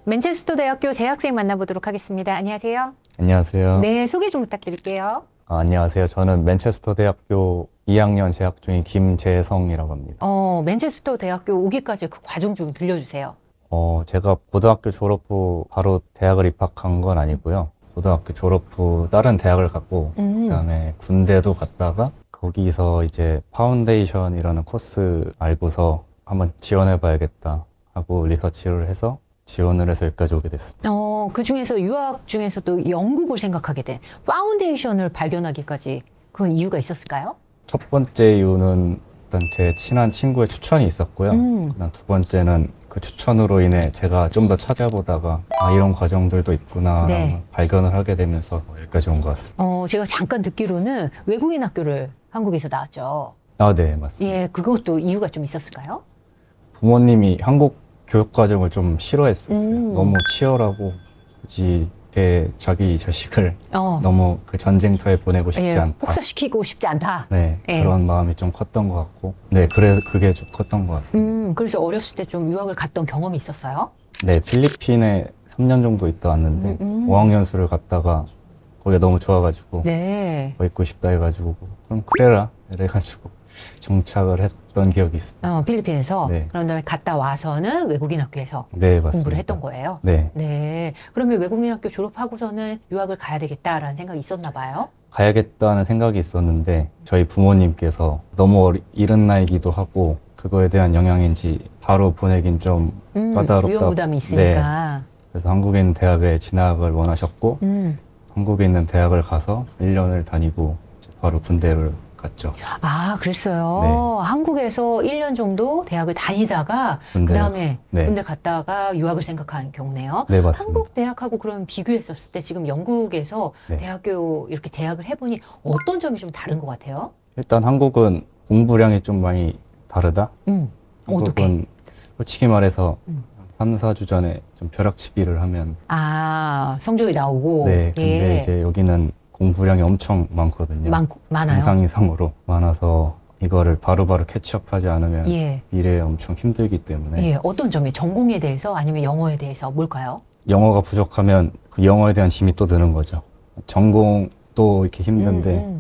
맨체스터 대학교 재학생 만나보도록 하겠습니다. 안녕하세요. 안녕하세요. 네, 소개 좀 부탁드릴게요. 안녕하세요. 저는 맨체스터 대학교 2학년 재학 중인 김재성이라고 합니다. 맨체스터 대학교 오기까지 그 과정 좀 들려주세요. 제가 고등학교 졸업 후 바로 대학을 입학한 건 아니고요. 고등학교 졸업 후 다른 대학을 갔고, 그다음에 군대도 갔다가 거기서 이제 파운데이션이라는 코스 알고서 한번 지원해봐야겠다 하고 리서치를 해서 지원을 해서 여기까지 오게 됐습니다. 그 중에서 유학 중에서 또 영국을 생각하게 된 파운데이션을 발견하기까지 그건 이유가 있었을까요? 첫 번째 이유는 일단 제 친한 친구의 추천이 있었고요. 그다음 두 번째는 그 추천으로 인해 제가 좀 더 찾아보다가 이런 과정들도 있구나 네. 발견을 하게 되면서 여기까지 온 것 같습니다. 제가 잠깐 듣기로는 외국인 학교를 한국에서 나왔죠. 네, 맞습니다. 예, 그것도 이유가 좀 있었을까요? 부모님이 한국 교육 과정을 좀 싫어했었어요. 너무 치열하고 굳이 자기 자식을 너무 그 전쟁터에 보내고 싶지 예, 않다. 폭사시키고 싶지 않다. 네, 예. 그런 마음이 좀 컸던 것 같고, 네, 그래 그게 좀 컸던 것 같습니다. 그래서 어렸을 때 좀 유학을 갔던 경험이 있었어요? 네, 필리핀에 3년 정도 있다 왔는데 5학년 수를 갔다가 거기가 너무 좋아가지고 네. 더 있고 싶다 해가지고 그럼 그래라 이래가지고 정착을 했던 기억이 있습니다. 필리핀에서. 네. 그런 다음에 갔다 와서는 외국인 학교에서 네, 맞습니다. 공부를 했던 거예요? 네, 네. 그러면 외국인 학교 졸업하고서는 유학을 가야 되겠다라는 생각이 있었나 봐요? 가야겠다는 생각이 있었는데 저희 부모님께서 너무 이른 나이기도 하고 그거에 대한 영향인지 바로 보내긴 좀 까다롭다. 위험 부담이 있으니까. 그래서 한국에 있는 대학에 진학을 원하셨고 한국에 있는 대학을 가서 1년을 다니고 이제 바로 군대를 갔죠. 그랬어요. 네. 한국에서 1년 정도 대학을 다니다가 군대. 그다음에 네. 군대 갔다가 유학을 생각한 경우네요. 네, 맞습니다. 한국 대학하고 그럼 비교했었을 때 지금 영국에서 네. 대학교 이렇게 재학을 해보니 어떤 점이 좀 다른 것 같아요? 일단 한국은 공부량이 좀 많이 다르다. 어떻게? 한국은 솔직히 말해서 3, 4주 전에 좀 벼락치기를 하면 성적이 나오고. 네, 근데 예. 이제 여기는 공부량이 엄청 많거든요. 많아요. 이상 이상으로 많아서 이거를 바로바로 캐치업하지 않으면 예. 미래에 엄청 힘들기 때문에 예. 어떤 점이 전공에 대해서 아니면 영어에 대해서 뭘까요? 영어가 부족하면 그 영어에 대한 짐이 또 드는 거죠. 전공도 이렇게 힘든데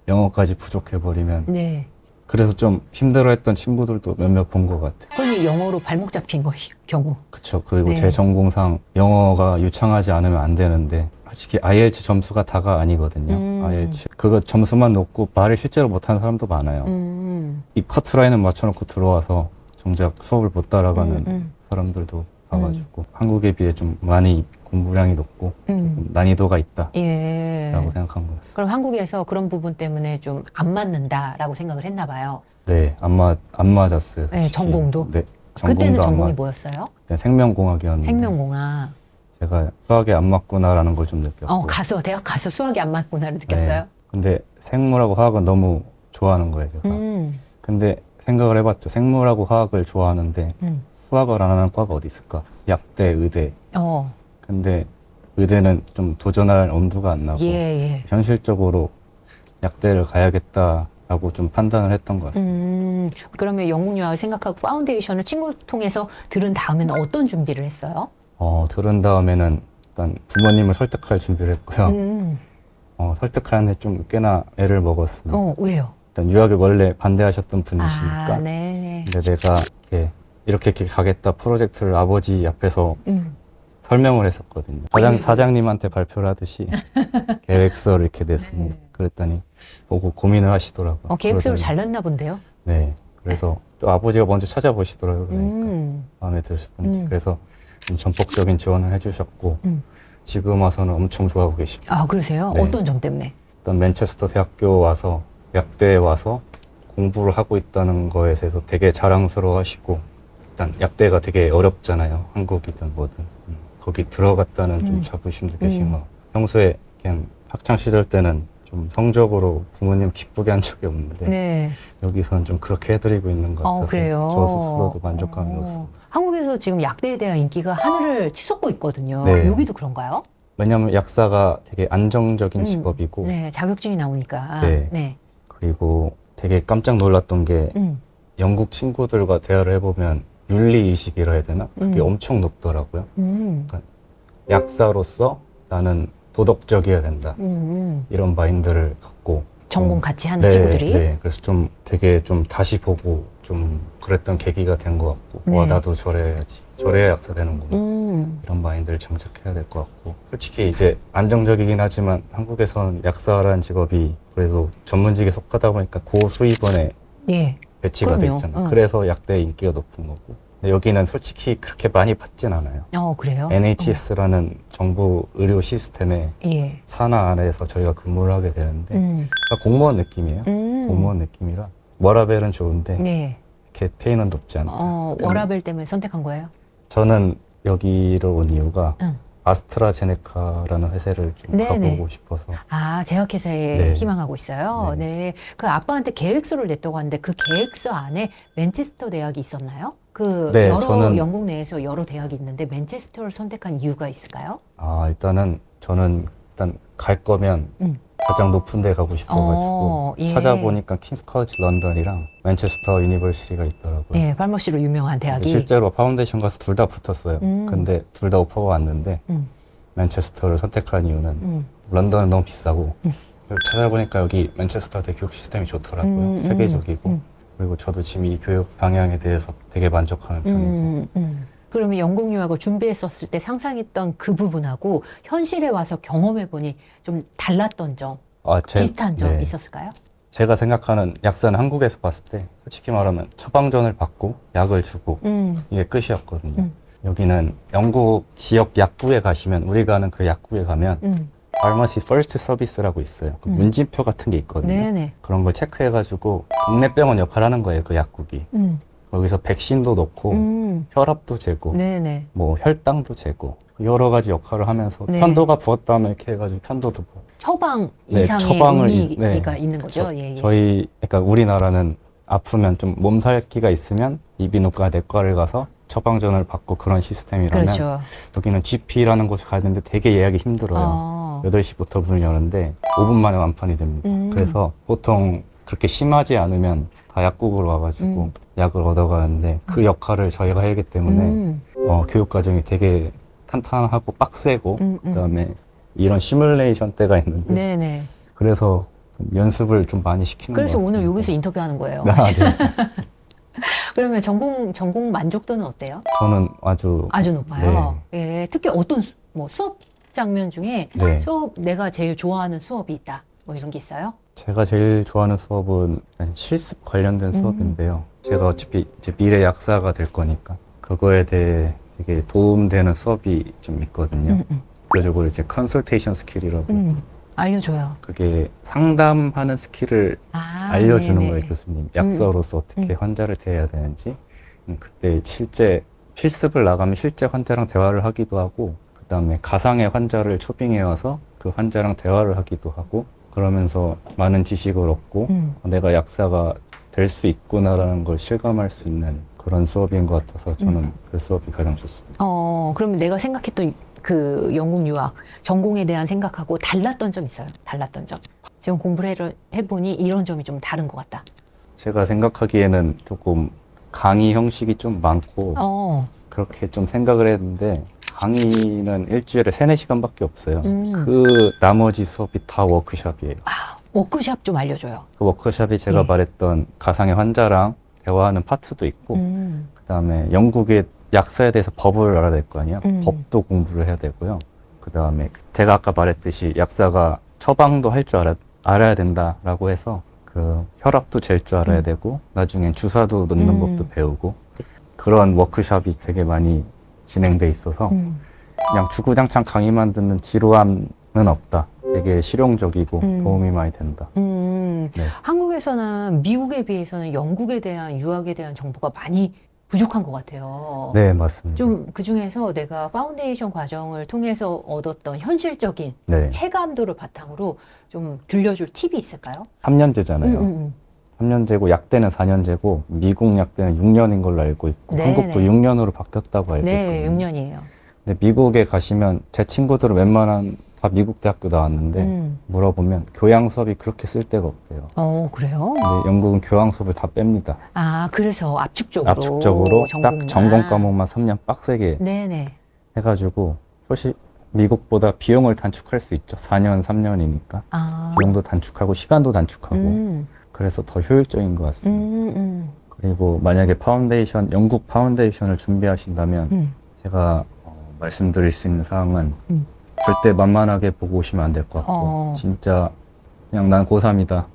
영어까지 부족해버리면 네. 그래서 좀 힘들어했던 친구들도 몇몇 본 것 같아요. 흔히 영어로 발목 잡힌 경우. 그쵸. 그리고 네. 제 전공상 영어가 유창하지 않으면 안 되는데 솔직히 IELTS 점수가 다가 아니거든요. IELTS 그거 점수만 놓고 말을 실제로 못하는 사람도 많아요. 이 이 커트라인은 맞춰놓고 들어와서 정작 수업을 못 따라가는 사람들도 봐가지고 한국에 비해 좀 많이 공부량이 높고 좀 난이도가 있다라고 예. 생각한 것 같습니다. 그럼 한국에서 그런 부분 때문에 좀 안 맞는다라고 생각을 했나 봐요. 네, 안 맞았어요. 네, 솔직히. 전공도? 네, 그때는 전공도 안 전공이 맞. 뭐였어요? 그때 생명공학이었는데 생명공학. 제가 수학에 안 맞구나라는 걸 좀 느꼈고. 대학 가서 수학이 안 맞구나를 느꼈어요? 네. 근데 생물하고 화학은 너무 좋아하는 거예요, 제가. 근데 생각을 해봤죠. 생물하고 화학을 좋아하는데 수학을 안 하는 과가 어디 있을까? 약대, 의대. 근데 의대는 좀 도전할 엄두가 안 나고 예. 현실적으로 약대를 가야겠다라고 좀 판단을 했던 것 같습니다. 그러면 영국 유학을 생각하고 파운데이션을 친구 통해서 들은 다음에는 어떤 준비를 했어요? 들은 다음에는 일단 부모님을 설득할 준비를 했고요. 설득하는데 좀 꽤나 애를 먹었습니다. 왜요? 일단 유학을 원래 반대하셨던 분이시니까. 네. 근데 내가 이렇게 가겠다 프로젝트를 아버지 앞에서 설명을 했었거든요. 사장님한테 발표를 하듯이 계획서를 이렇게 냈습니다. 그랬더니 보고 고민을 하시더라고요. 계획서를 그러더니, 잘 냈나 본데요? 네. 그래서 또 아버지가 먼저 찾아보시더라고요. 그러니까 마음에 드셨던지. 그래서 좀 전폭적인 지원을 해주셨고 지금 와서는 엄청 좋아하고 계십니다. 그러세요? 네. 어떤 점 때문에? 일단 맨체스터 대학교 와서 약대에 와서 공부를 하고 있다는 거에 대해서 되게 자랑스러워 하시고 일단 약대가 되게 어렵잖아요. 한국이든 뭐든. 거기 들어갔다는 좀 자부심도 계신 것 같고 평소에 그냥 학창시절 때는 좀 성적으로 부모님 기쁘게 한 적이 없는데 네. 여기서는 좀 그렇게 해드리고 있는 것 같아서 그래요? 저 스스로도 만족감이 없습니다. 한국에서 지금 약대에 대한 인기가 하늘을 치솟고 있거든요. 네. 여기도 그런가요? 왜냐하면 약사가 되게 안정적인 직업이고 네, 자격증이 나오니까. 네. 그리고 되게 깜짝 놀랐던 게 영국 친구들과 대화를 해보면 윤리의식이라 해야 되나? 그게 엄청 높더라고요. 그러니까 약사로서 나는 도덕적이어야 된다. 이런 마인드를 갖고 전공 좀, 같이 하는 친구들이. 네, 그래서 좀 되게 좀 다시 보고 좀 그랬던 계기가 된 것 같고 네. 와 나도 저래야지. 저래야 약사 되는구나. 음. 이런 마인드를 장착해야 될 것 같고 솔직히 이제 안정적이긴 하지만 한국에서는 약사라는 직업이 그래도 전문직에 속하다 보니까 고수입원에 예. 배치가 돼 그럼요. 있잖아요. 응. 그래서 약대의 인기가 높은 거고 근데 여기는 솔직히 그렇게 많이 받진 않아요. 그래요? NHS라는 정부 의료 시스템의 예. 산하 아래에서 저희가 근무를 하게 되는데 그러니까 공무원 느낌이에요. 음. 공무원 느낌이라 워라벨은 좋은데 네. 이렇게 페이는 높지 않다. 워라벨 때문에 선택한 거예요? 저는 여기로 온 이유가 응. 아스트라제네카라는 회사를 좀 네네. 가보고 싶어서 아, 제약회사에 네. 희망하고 있어요. 네. 네. 그 아빠한테 계획서를 냈다고 하는데 그 계획서 안에 맨체스터 대학이 있었나요? 그 네, 영국 내에서 여러 대학이 있는데 맨체스터를 선택한 이유가 있을까요? 일단은 저는 일단 갈 거면 가장 높은 데 가고 싶어가지고 예. 찾아보니까 킹스 컬리지 런던이랑 맨체스터 유니버시티가 있더라고요. 예, 팔머시로 유명한 근데 대학이. 실제로 파운데이션 가서 둘 다 붙었어요. 근데 둘 다 오퍼가 왔는데 음. 맨체스터를 선택한 이유는 런던은 너무 비싸고 찾아보니까 여기 맨체스터 교육 시스템이 좋더라고요. 세계적이고 그리고 저도 지금 이 교육 방향에 대해서 되게 만족하는 편이고 그러면 영국 유학을 준비했었을 때 상상했던 그 부분하고 현실에 와서 경험해보니 좀 달랐던 점, 비슷한 점 네. 있었을까요? 제가 생각하는 약사는 한국에서 봤을 때 솔직히 말하면 처방전을 받고 약을 주고 이게 끝이었거든요. 여기는 영국 지역 약국에 가시면 우리가 아는 그 약국에 가면 Pharmacy First Service라고 있어요. 그 문진표 같은 게 있거든요. 네네. 그런 걸 체크해가지고 동네 병원 역할을 하는 거예요. 그 약국이. 거기서 백신도 넣고 혈압도 재고 네네. 뭐 혈당도 재고 여러 가지 역할을 하면서 네. 편도가 부었다면 이렇게 해가지고 편도도 부어. 처방 네, 이상의 처방을 의미가 있는 거죠. 예, 예. 저희 그러니까 우리나라는 아프면 좀 몸살기가 있으면 이비인후과 내과를 가서 처방전을 받고 그런 시스템이라면 그렇죠. 여기는 GP라는 곳에 가는데 되게 예약이 힘들어요. 8시부터 문을 여는데 5분 만에 완판이 됩니다. 그래서 보통 그렇게 심하지 않으면 다 약국으로 와가지고 약을 얻어가는데 그 역할을 저희가 하기 때문에 교육과정이 되게 탄탄하고 빡세고 그다음에 이런 시뮬레이션 때가 있는데 네네. 그래서 연습을 좀 많이 시키는 것 그래서 같습니다. 오늘 여기서 인터뷰하는 거예요. 네. 그러면 전공 만족도는 어때요? 저는 아주 높아요. 예, 특히 어떤 뭐 수업 장면 중에 네. 수업 내가 제일 좋아하는 수업이 있다. 뭐 이런 게 있어요? 제가 제일 좋아하는 수업은 실습 관련된 수업인데요. 제가 어차피 이제 미래 약사가 될 거니까 그거에 대해 되게 도움되는 수업이 좀 있거든요. 그래가지고 이제 컨설테이션 스킬이라고 알려줘요. 그게 상담하는 스킬을 알려주는 네네. 거예요, 교수님. 약사로서 어떻게 환자를 대해야 되는지. 그때 실제 실습을 나가면 실제 환자랑 대화를 하기도 하고 그다음에 가상의 환자를 초빙해 와서 그 환자랑 대화를 하기도 하고 그러면서 많은 지식을 얻고 내가 약사가 될 수 있구나라는 걸 실감할 수 있는 그런 수업인 것 같아서 저는 그 수업이 가장 좋습니다. 그러면 내가 생각했던 그 영국 유학 전공에 대한 생각하고 달랐던 점 있어요? 달랐던 점. 지금 공부를 해보니 이런 점이 좀 다른 것 같다. 제가 생각하기에는 조금 강의 형식이 좀 많고 그렇게 좀 생각을 했는데 강의는 일주일에 3-4시간밖에 없어요. 그 나머지 수업이 다 워크숍이에요. 워크숍 좀 알려줘요. 그 워크숍이 제가 예. 말했던 가상의 환자랑 대화하는 파트도 있고 그다음에 영국의 약사에 대해서 법을 알아야 될 거 아니에요. 법도 공부를 해야 되고요. 그다음에 제가 아까 말했듯이 약사가 처방도 할 줄 알아야 된다라고 해서 그 혈압도 잴 줄 알아야 되고 나중엔 주사도 넣는 법도 배우고 그런 워크숍이 되게 많이 진행돼 있어서 그냥 주구장창 강의만 듣는 지루함은 없다. 되게 실용적이고 도움이 많이 된다. 네. 한국에서는 미국에 비해서는 영국에 대한 유학에 대한 정보가 많이 부족한 것 같아요. 네, 맞습니다. 좀 그중에서 내가 파운데이션 과정을 통해서 얻었던 현실적인 네. 체감도를 바탕으로 좀 들려줄 팁이 있을까요? 3년제잖아요. 3년제고 약대는 4년제고 미국 약대는 6년인 걸로 알고 있고 네네. 한국도 6년으로 바뀌었다고 알고 네, 있거든요. 6년이에요. 근데 미국에 가시면 제 친구들은 웬만한 다 미국 대학교 나왔는데 물어보면 교양 수업이 그렇게 쓸 데가 없대요. 그래요? 근데 영국은 교양 수업을 다 뺍니다. 아, 그래서 압축적으로. 압축적으로 딱 전공만. 전공 과목만 3년 빡세게 네네. 해가지고 솔직히 미국보다 비용을 단축할 수 있죠. 4년, 3년이니까. 아. 비용도 단축하고 시간도 단축하고 음. 그래서 더 효율적인 것 같습니다. 그리고 만약에 영국 파운데이션을 준비하신다면 제가 말씀드릴 수 있는 사항은 절대 만만하게 보고 오시면 안 될 것 같고 진짜 그냥 난 고3이다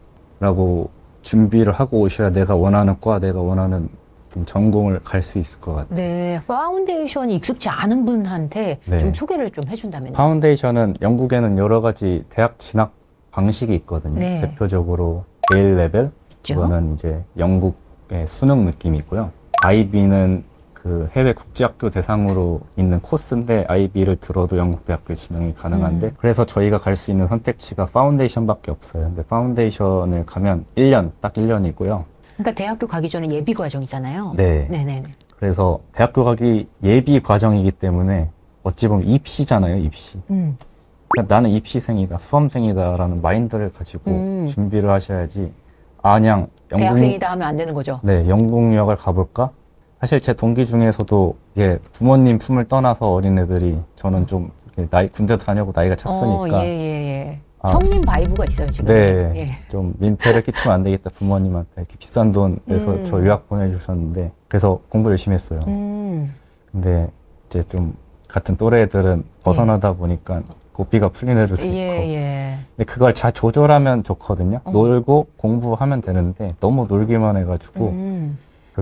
라고 준비를 하고 오셔야 내가 원하는 과, 내가 원하는 좀 전공을 갈 수 있을 것 같아요. 네, 파운데이션이 익숙치 않은 분한테 네. 좀 소개를 좀 해준다면요. 파운데이션은 영국에는 여러 가지 대학 진학 방식이 있거든요. 네. 대표적으로 A레벨, 있죠? 그거는 이제 영국의 수능 느낌이고요. IB는 그 해외 국제학교 대상으로 있는 코스인데 IB를 들어도 영국 대학교에 진학이 가능한데 그래서 저희가 갈 수 있는 선택지가 파운데이션밖에 없어요. 근데 파운데이션을 가면 1년, 딱 1년이고요. 그러니까 대학교 가기 전에 예비 과정이잖아요. 네. 네네. 그래서 대학교 가기 예비 과정이기 때문에 어찌 보면 입시잖아요, 입시. 그러니까 나는 입시생이다, 수험생이다라는 마인드를 가지고 준비를 하셔야지. 그냥 대학생이다 하면 안 되는 거죠. 네, 영국 유학을 가볼까? 사실 제 동기 중에서도 이게 부모님 품을 떠나서 어린애들이 저는 좀 이렇게 군대 다녀고 나이가 찼으니까 예. 성님 바이브가 있어요, 지금. 네, 예. 좀 민폐를 끼치면 안 되겠다 부모님한테 이렇게 비싼 돈 내서 저 유학 보내주셨는데 그래서 공부 열심히 했어요. 근데 이제 좀 같은 또래 애들은 벗어나다 보니까 고삐가 풀린 애들도 있고 근데 그걸 잘 조절하면 좋거든요. 놀고 공부하면 되는데 너무 놀기만 해가지고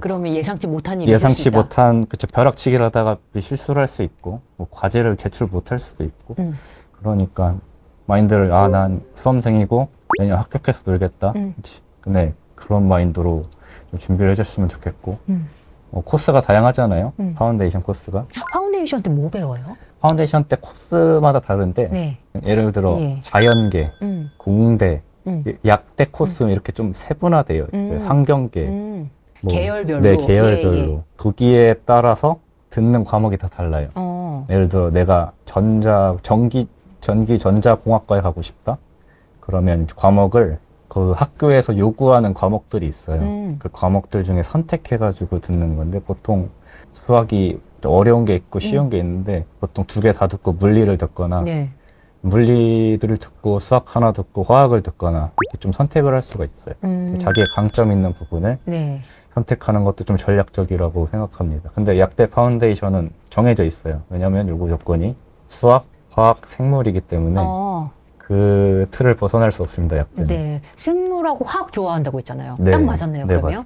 그러면 예상치 못한 일이 있을 수 예상치 있다. 못한 벼락치기를 하다가 실수를 할 수 있고 뭐 과제를 제출 못할 수도 있고 그러니까 마인드를 난 수험생이고 내년 합격해서 놀겠다. 근데 그런 마인드로 좀 준비를 해줬으면 좋겠고 코스가 다양하잖아요. 파운데이션 코스가. 파운데이션 때 뭐 배워요? 파운데이션 때 코스마다 다른데 네. 예를 들어 예. 자연계, 공대, 약대 코스 이렇게 좀 세분화되어 있어요. 상경계. 뭐, 계열별로. 네, 계열별로. 예. 거기에 따라서 듣는 과목이 다 달라요. 예를 들어 내가 전기 전자공학과에 가고 싶다? 그러면 과목을 그 학교에서 요구하는 과목들이 있어요. 그 과목들 중에 선택해가지고 듣는 건데 보통 수학이 어려운 게 있고 쉬운 게 있는데 보통 2개 다 듣고 물리를 듣거나 네. 물리들을 듣고 수학 하나 듣고 화학을 듣거나 이렇게 좀 선택을 할 수가 있어요. 자기의 강점 있는 부분을 네. 선택하는 것도 좀 전략적이라고 생각합니다. 근데 약대 파운데이션은 정해져 있어요. 왜냐하면 요구 조건이 수학, 화학, 생물이기 때문에 그 틀을 벗어날 수 없습니다. 약대는. 네. 생물하고 화학 좋아한다고 했잖아요. 네. 딱 맞았네요, 네, 그러면.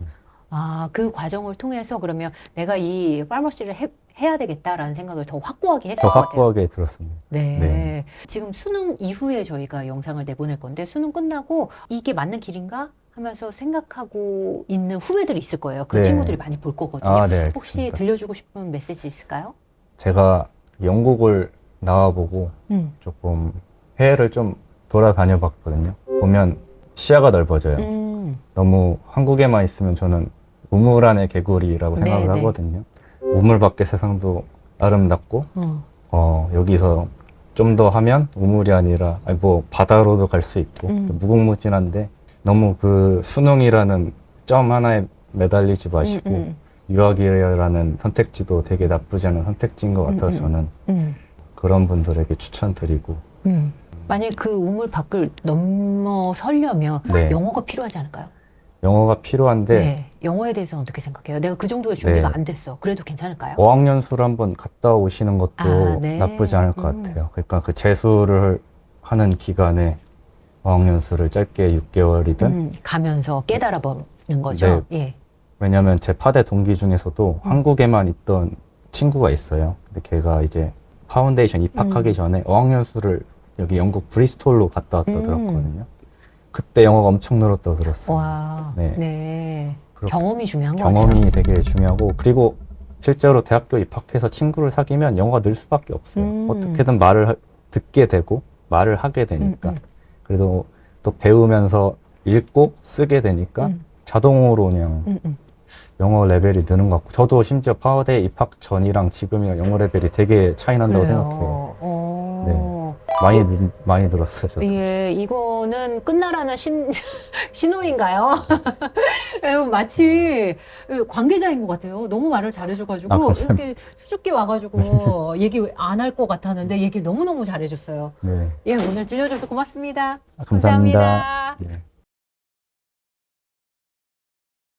맞습니다. 그 과정을 통해서 그러면 내가 이 파머시를 해야 되겠다라는 생각을 더 확고하게 했을 더 것 같아요. 확고하게 들었습니다. 네. 네. 지금 수능 이후에 저희가 영상을 내보낼 건데 수능 끝나고 이게 맞는 길인가 하면서 생각하고 있는 후배들이 있을 거예요. 그 네. 친구들이 많이 볼 거거든요. 네, 혹시 알겠습니다. 들려주고 싶은 메시지 있을까요? 제가 영국을 나와보고 조금 해외를 좀 돌아다녀 봤거든요. 보면 시야가 넓어져요. 너무 한국에만 있으면 저는 우물 안의 개구리라고 생각을 네, 네. 하거든요. 우물 밖의 세상도 아름답고 여기서 좀 더 하면 우물이 아니라 뭐 바다로도 갈 수 있고 무궁무진한데 너무 그 수능이라는 점 하나에 매달리지 마시고 유학이라는 선택지도 되게 나쁘지 않은 선택지인 것 같아서 저는 그런 분들에게 추천드리고 만약에 그 우물 밖을 넘어서려면 네. 영어가 필요하지 않을까요? 영어가 필요한데 네. 영어에 대해서는 어떻게 생각해요? 내가 그 정도의 준비가 네. 안 됐어. 그래도 괜찮을까요? 어학연수를 한번 갔다 오시는 것도 네. 나쁘지 않을 것 같아요. 그러니까 그 재수를 하는 기간에 어학연수를 짧게 6개월이든 가면서 깨달아 보는 거죠. 네. 예. 왜냐면 제 파대 동기 중에서도 한국에만 있던 친구가 있어요. 근데 걔가 이제 파운데이션 입학하기 전에 어학연수를 여기 영국 브리스톨로 갔다 왔다 들었거든요. 그때 영어가 엄청 늘었다고 들었어요. 와. 네. 네. 그렇게 경험이 중요한 것 경험이 같아요. 되게 중요하고 그리고 실제로 대학교 입학해서 친구를 사귀면 영어가 늘 수밖에 없어요. 어떻게든 듣게 되고 말을 하게 되니까. 그래도 또 배우면서 읽고 쓰게 되니까 자동으로 그냥 영어 레벨이 느는 것 같고 저도 심지어 파워대 입학 전이랑 지금이랑 영어 레벨이 되게 차이 난다고 그래요. 생각해요. 네. 많이 들었어요, 저도. 예, 이거는 끝나라는 신호인가요? 마치 관계자인 것 같아요. 너무 말을 잘해줘가지고, 아, 감사합니다. 이렇게 수줍게 와가지고, 얘기 안 할 것 같았는데, 얘기를 너무너무 잘해줬어요. 네. 예, 오늘 들려줘서 고맙습니다. 감사합니다. 감사합니다. 네.